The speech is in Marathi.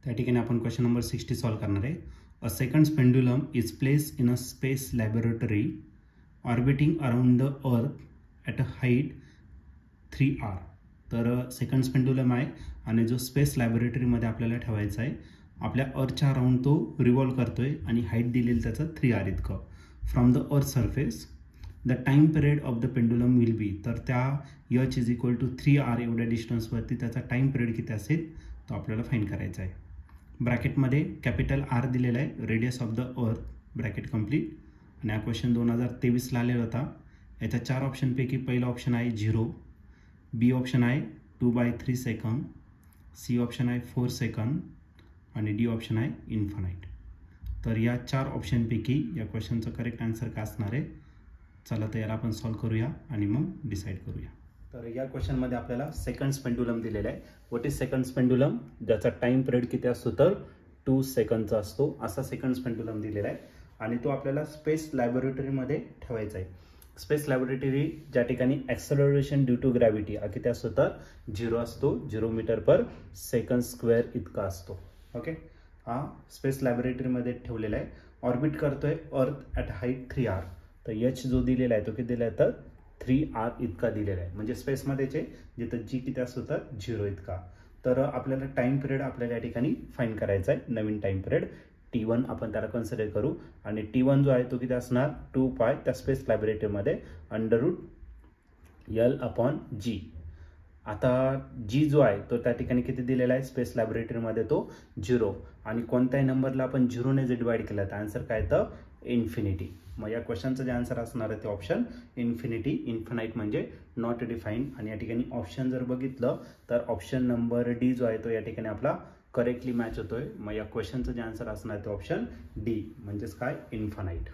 त्या ठिकाणी आपण क्वेश्चन नंबर 60 सॉल्व करणार आहे. A second pendulum is place in a space laboratory orbiting around the earth at a height 3r. तर सेकंड पेंडुलम आहे आणि जो स्पेस लॅबोरेटरीमध्ये आपल्याला ठेवायचा आहे. आपल्या अर्थच्या अराउंड तो रिव्हॉल्व करतोय आणि हाईट दिलेली त्याचं 3r इतकं. From the earth surface the time period of the pendulum will be. तर त्या h is equal to 3r एवढ्या डिस्टन्सवरती त्याचा टाइम पिरियड किती असेल तो आपल्याला फाइंड करायचा आहे. ब्रॅकेटमध्ये कॅपिटल R दिलेला आहे, radius of the earth, bracket complete. आणि हा क्वेश्चन 2023ला आलेला होता. याच्या 4 ऑप्शनपैकी पहिला ऑप्शन आहे 0, बी ऑप्शन आहे 2/3 सेकंड, सी ऑप्शन आहे 4 सेकंड आणि डी ऑप्शन आहे इन्फानाइट. तर या 4 ऑप्शनपैकी या क्वेश्चनचं करेक्ट आन्सर काय असणार आहे? चला तर याला आपण सॉल्व करूया आणि मग डिसाईड करूया. तर या क्वेश्चनमध्ये आपल्याला सेकंड पेंडुलम दिलेला आहे. What is second pendulum? ज्याचा टाइम पिरियड किती असतो तर 2 सेकंडचा असतो. असा सेकंड पेंडुलम दिलेला आहे आणि तो आपल्याला स्पेस लॅबोरेटरीमध्ये ठेवायचा आहे. स्पेस लॅबोरेटरी ज्या ठिकाणी ॲक्सेलरेशन ड्यू टू ग्रॅव्हिटी किती असतो तर 0 असतो, 0 मीटर पर सेकंड स्क्वेअर इतका असतो. ओके, हा स्पेस लॅबोरेटरीमध्ये ठेवलेला आहे. ऑर्बिट करतोय अर्थ ॲट हाईट 3r. तर h जो दिलेला आहे तो किती दिला आहे तर 3r इतका दिलेला आहे. म्हणजे स्पेसमध्येचे जिथं g किती असतो तर 0 इतका. तर आपल्याला टाइम पिरियड आपल्याला या ठिकाणी फाइंड करायचा आहे. नवीन टाइम पिरियड T1 आपण त्याला कन्सिडर करू आणि T1 जो आहे तो किती असणार 2π त्या स्पेस लॅबोरेटरीमध्ये √L/g. आता g जो आहे तो त्या ठिकाणी किती दिलेला आहे स्पेस लॅबोरेटरीमध्ये तो 0 आणि कोणत्याही नंबरला आपण 0 ने डिवाइड केला तर आन्सर काय तर इन्फिनिटी. मग या क्वेश्चनचं जे आन्सर असणार आहे ते ऑप्शन इन्फिनिटी. इन्फिनाइट म्हणजे नॉट डिफाईन्ड. आणि या ठिकाणी ऑप्शन जर बघितलं तर ऑप्शन नंबर डी जो आहे तो या ठिकाणी आपला करेक्टली मॅच होतोय. मग या क्वेश्चनचं जे आन्सर असणार आहे ते ऑप्शन डी म्हणजेच काय इन्फिनाइट.